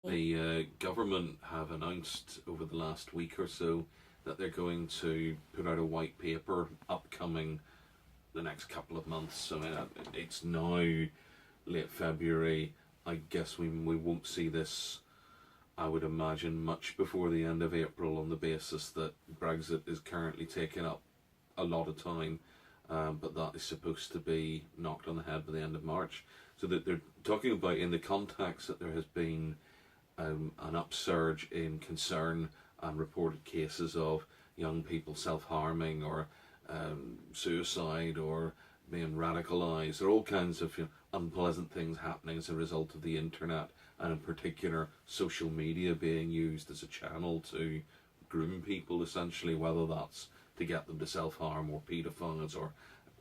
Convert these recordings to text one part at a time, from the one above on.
The government have announced over the last week or so that they're going to put out a white paper upcoming the next couple of months. So it's now late February. I guess we won't see this, I would imagine, much before the end of April, on the basis that Brexit is currently taking up a lot of time. But that is supposed to be knocked on the head by the end of March. So that they're talking about, in the context that there has been an upsurge in concern and reported cases of young people self-harming or suicide or being radicalised. There are all kinds of unpleasant things happening as a result of the internet, and in particular social media being used as a channel to groom people, essentially, whether that's to get them to self-harm or paedophiles or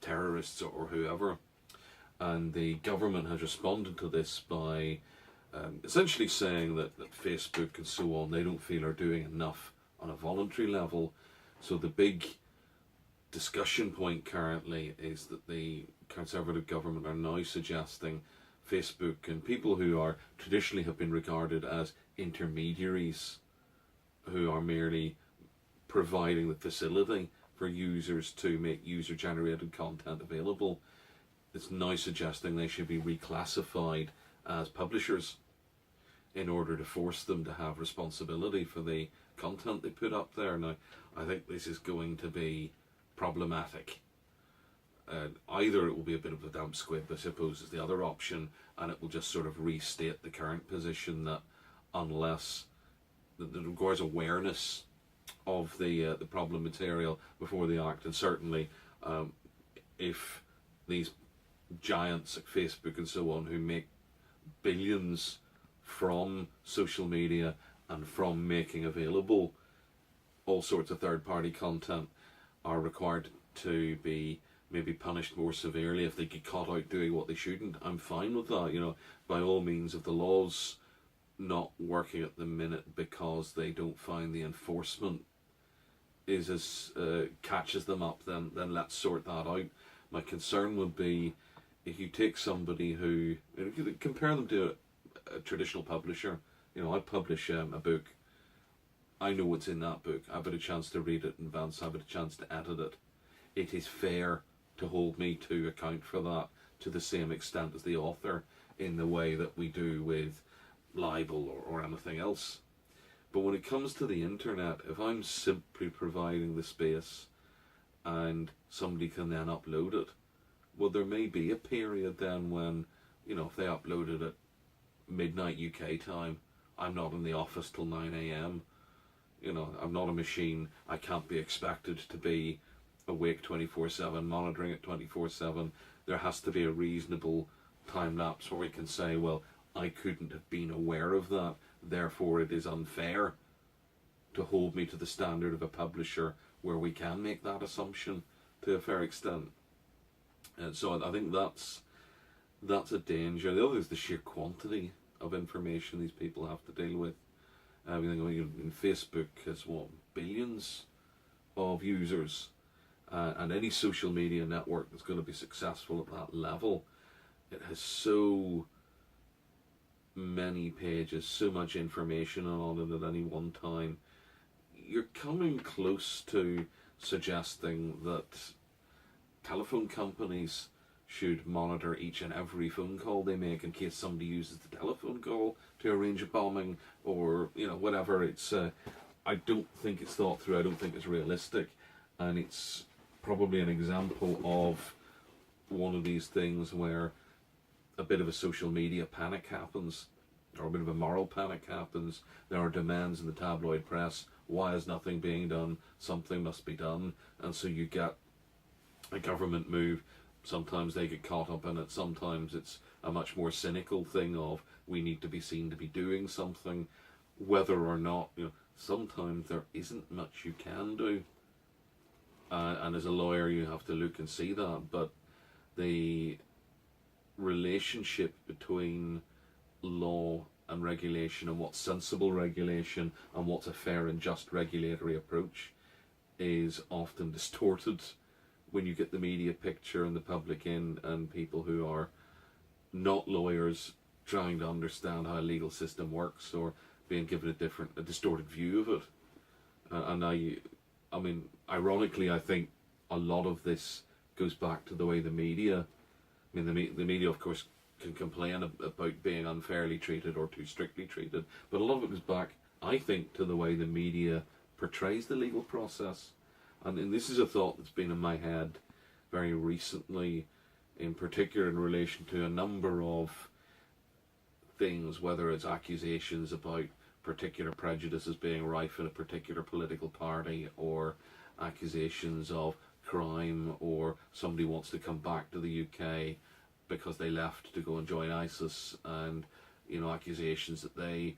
terrorists or whoever. And the government has responded to this by essentially saying that Facebook and so on, they don't feel are doing enough on a voluntary level. So the big discussion point currently is that the Conservative government are now suggesting Facebook and people who are traditionally have been regarded as intermediaries, who are merely providing the facility for users to make user-generated content available, it's now suggesting they should be reclassified as publishers in order to force them to have responsibility for the content they put up there. Now, I think this is going to be problematic. Either it will be a bit of a damp squib, I suppose, is the other option, and it will just sort of restate the current position that unless that requires awareness of the problem material before they act, and certainly if these giants like Facebook and so on, who make billions from social media and from making available all sorts of third-party content, are required to be maybe punished more severely if they get caught out doing what they shouldn't, I'm fine with that. By all means, if the law's not working at the minute because they don't find the enforcement is as catches them up, then let's sort that out. My concern would be if you take somebody who, if you compare them to a traditional publisher. I publish a book. I know what's in that book. I've had a chance to read it in advance. I've had a chance to edit it. It is fair to hold me to account for that to the same extent as the author, in the way that we do with libel or anything else. But when it comes to the internet, if I'm simply providing the space and somebody can then upload it, well, there may be a period then when, if they uploaded it midnight UK time, I'm not in the office till 9 AM. I'm not a machine. I can't be expected to be awake 24/7, monitoring it 24/7. There has to be a reasonable time lapse where we can say, well, I couldn't have been aware of that, therefore it is unfair to hold me to the standard of a publisher, where we can make that assumption to a fair extent. And so I think that's a danger. The other is the sheer quantity of information these people have to deal with. In Facebook has billions of users, and any social media network that's going to be successful at that level, it has so many pages, so much information on it at any one time. You're coming close to suggesting that telephone companies should monitor each and every phone call they make in case somebody uses the telephone call to arrange a bombing or whatever. It's I don't think it's thought through. I don't think it's realistic, and it's probably an example of one of these things where a bit of a social media panic happens, or a bit of a moral panic happens. There are demands in the tabloid press. Why is nothing being done? Something must be done. And so you get a government move. Sometimes they get caught up in it. Sometimes it's a much more cynical thing of, we need to be seen to be doing something, whether or not, sometimes there isn't much you can do. And as a lawyer, you have to look and see that. But the relationship between law and regulation, and what's sensible regulation and what's a fair and just regulatory approach, is often distorted when you get the media picture and the public in, and people who are not lawyers trying to understand how a legal system works or being given a distorted view of it. And I mean, ironically, I think a lot of this goes back to the way the media, I mean, the media, of course, can complain about being unfairly treated or too strictly treated, but a lot of it goes back, I think, to the way the media portrays the legal process. And this is a thought that's been in my head very recently, in particular in relation to a number of things, whether it's accusations about particular prejudices being rife in a particular political party, or accusations of crime, or somebody wants to come back to the UK because they left to go and join ISIS, and accusations that they,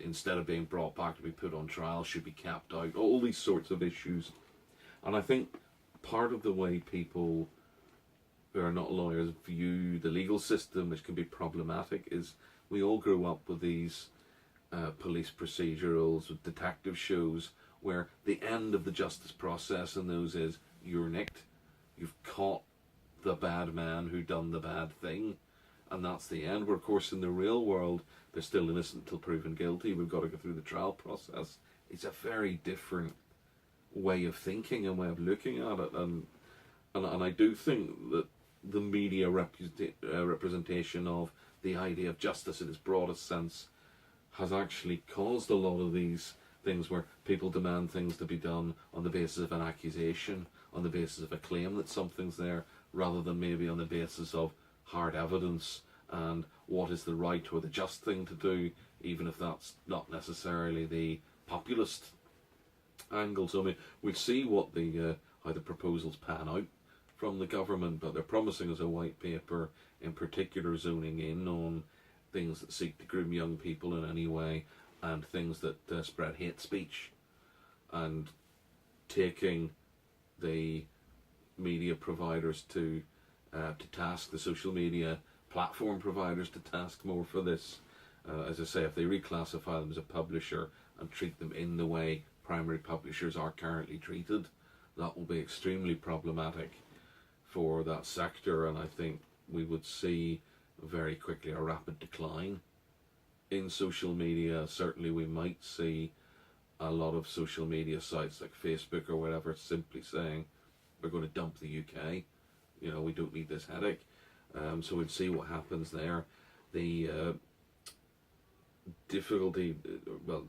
instead of being brought back to be put on trial, should be kept out. All these sorts of issues. And I think part of the way people who are not lawyers view the legal system, which can be problematic, is we all grew up with these police procedurals, with detective shows, where the end of the justice process in those is you're nicked, you've caught the bad man who done the bad thing, and that's the end. Where of course in the real world they're still innocent until proven guilty. We've got to go through the trial process. It's a very different way of thinking and way of looking at it, and I do think that the media representation of the idea of justice in its broadest sense has actually caused a lot of these things where people demand things to be done on the basis of an accusation, on the basis of a claim that something's there, rather than maybe on the basis of hard evidence and what is the right or the just thing to do, even if that's not necessarily the populist angle. So I mean, we'll see what how the proposals pan out from the government, but they're promising us a white paper, in particular zoning in on things that seek to groom young people in any way, and things that spread hate speech, and taking the media providers to task, the social media platform providers to task more for this. As I say, if they reclassify them as a publisher and treat them in the way primary publishers are currently treated, that will be extremely problematic for that sector, and I think we would see very quickly a rapid decline in social media. Certainly we might see a lot of social media sites like Facebook or whatever simply saying, we're going to dump the UK, we don't need this headache. So we'll see what happens there. The difficulty, well,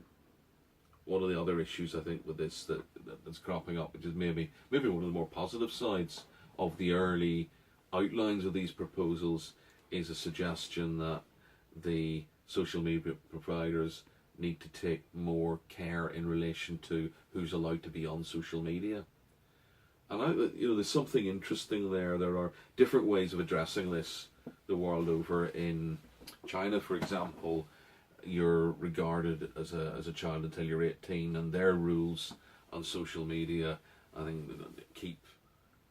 one of the other issues I think with this that's cropping up, which is maybe one of the more positive sides of the early outlines of these proposals, is a suggestion that the social media providers need to take more care in relation to who's allowed to be on social media. And there's something interesting there. There are different ways of addressing this the world over. In China, for example, you're regarded as a child until you're 18, and their rules on social media, I think, keep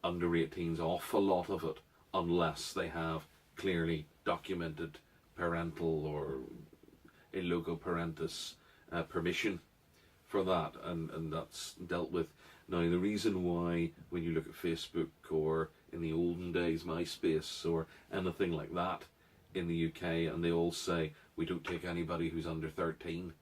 under 18s off a lot of it, unless they have clearly documented parental or a loco parentis permission for that, and that's dealt with. Now, the reason why, when you look at Facebook, or in the olden days MySpace or anything like that in the UK, and they all say we don't take anybody who's under 13,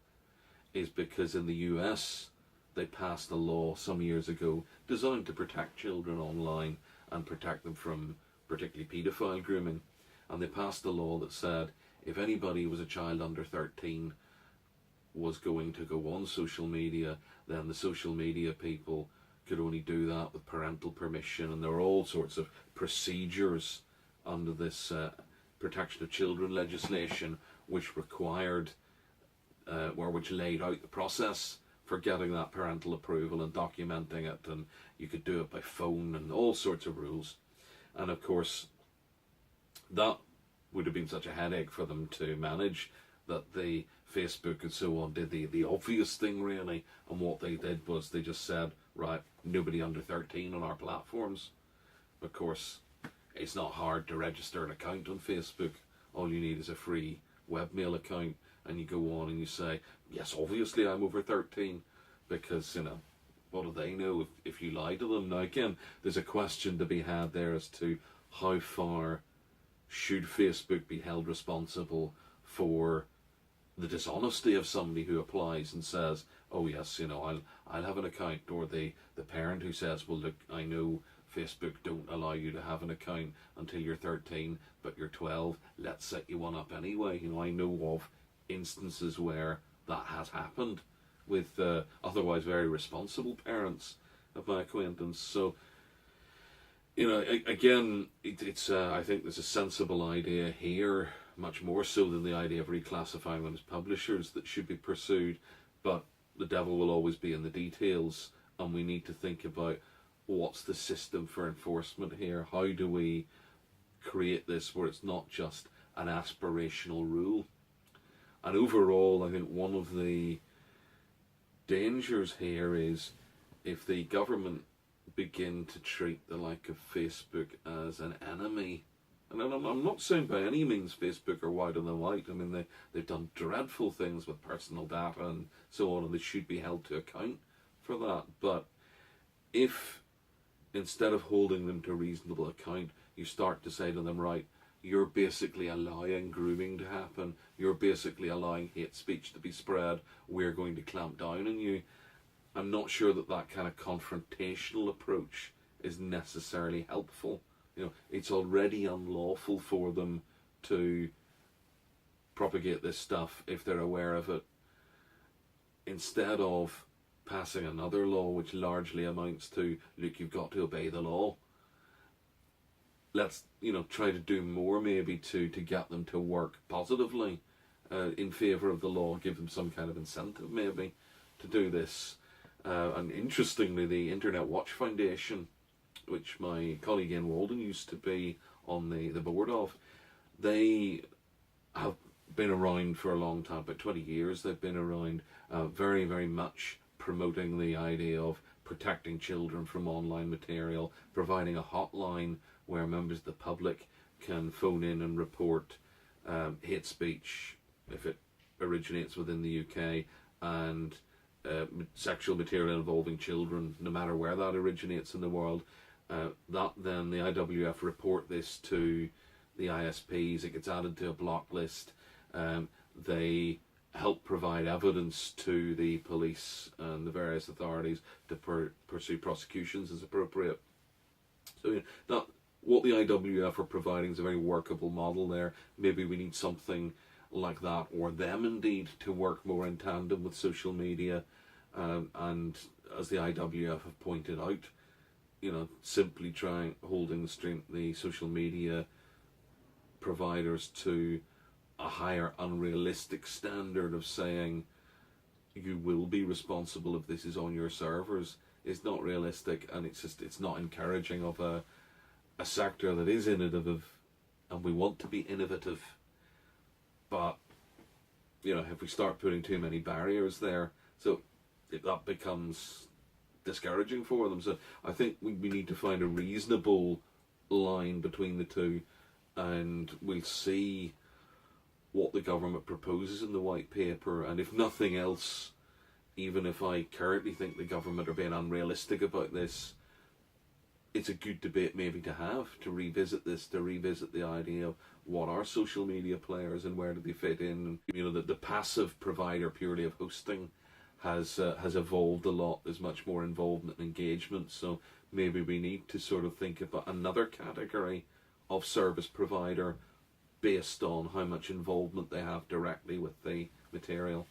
is because in the US they passed a law some years ago designed to protect children online and protect them from particularly paedophile grooming. And they passed a law that said if anybody who was a child under 13 was going to go on social media, then the social media people could only do that with parental permission. And there were all sorts of procedures under this protection of children legislation which required, which laid out the process for getting that parental approval and documenting it, and you could do it by phone and all sorts of rules. And of course that would have been such a headache for them to manage that the Facebook and so on did the obvious thing really, and what they did was they just said, right, nobody under 13 on our platforms. Of course, it's not hard to register an account on Facebook. All you need is a free webmail account, and you go on and you say, yes, obviously I'm over 13, because, what do they know if you lie to them? Now again, there's a question to be had there as to how far should Facebook be held responsible for the dishonesty of somebody who applies and says, oh yes, I'll have an account, or the parent who says, well look, I know Facebook don't allow you to have an account until you're 13, but you're 12, let's set you one up anyway. I know of instances where that has happened with otherwise very responsible parents of my acquaintance. So, again, it's I think there's a sensible idea here, much more so than the idea of reclassifying them as publishers, that should be pursued, but the devil will always be in the details, and we need to think about what's the system for enforcement here. How do we create this where it's not just an aspirational rule? And overall, I think one of the dangers here is if the government begin to treat the like of Facebook as an enemy. And I'm not saying by any means Facebook are white on the white. I mean, they've done dreadful things with personal data and so on, and they should be held to account for that. But if, instead of holding them to reasonable account, you start to say to them, right, you're basically allowing grooming to happen, you're basically allowing hate speech to be spread, we're going to clamp down on you, I'm not sure that that kind of confrontational approach is necessarily helpful. It's already unlawful for them to propagate this stuff if they're aware of it. Instead of passing another law which largely amounts to, look, you've got to obey the law, let's try to do more maybe to get them to work positively in favour of the law, give them some kind of incentive maybe to do this. And interestingly, the Internet Watch Foundation, which my colleague Ian Walden used to be on the board of, they have been around for a long time, about 20 years they've been around, very, very much promoting the idea of protecting children from online material, providing a hotline where members of the public can phone in and report hate speech if it originates within the UK, and sexual material involving children, no matter where that originates in the world. That then the IWF report this to the ISPs, it gets added to a block list, they help provide evidence to the police and the various authorities to pursue prosecutions as appropriate. So that what the IWF are providing is a very workable model there. Maybe we need something like that, or them indeed, to work more in tandem with social media, and as the IWF have pointed out, simply holding the social media providers to a higher unrealistic standard of saying you will be responsible if this is on your servers is not realistic, and it's not encouraging of a sector that is innovative, and we want to be innovative, but if we start putting too many barriers there, so that becomes discouraging for them. So I think we need to find a reasonable line between the two, and we'll see what the government proposes in the white paper. And if nothing else, even if I currently think the government are being unrealistic about this, it's a good debate maybe to have, to revisit this, to revisit the idea of what are social media players and where do they fit in. The passive provider purely of hosting has evolved a lot. There's much more involvement and engagement, so maybe we need to sort of think about another category of service provider based on how much involvement they have directly with the material.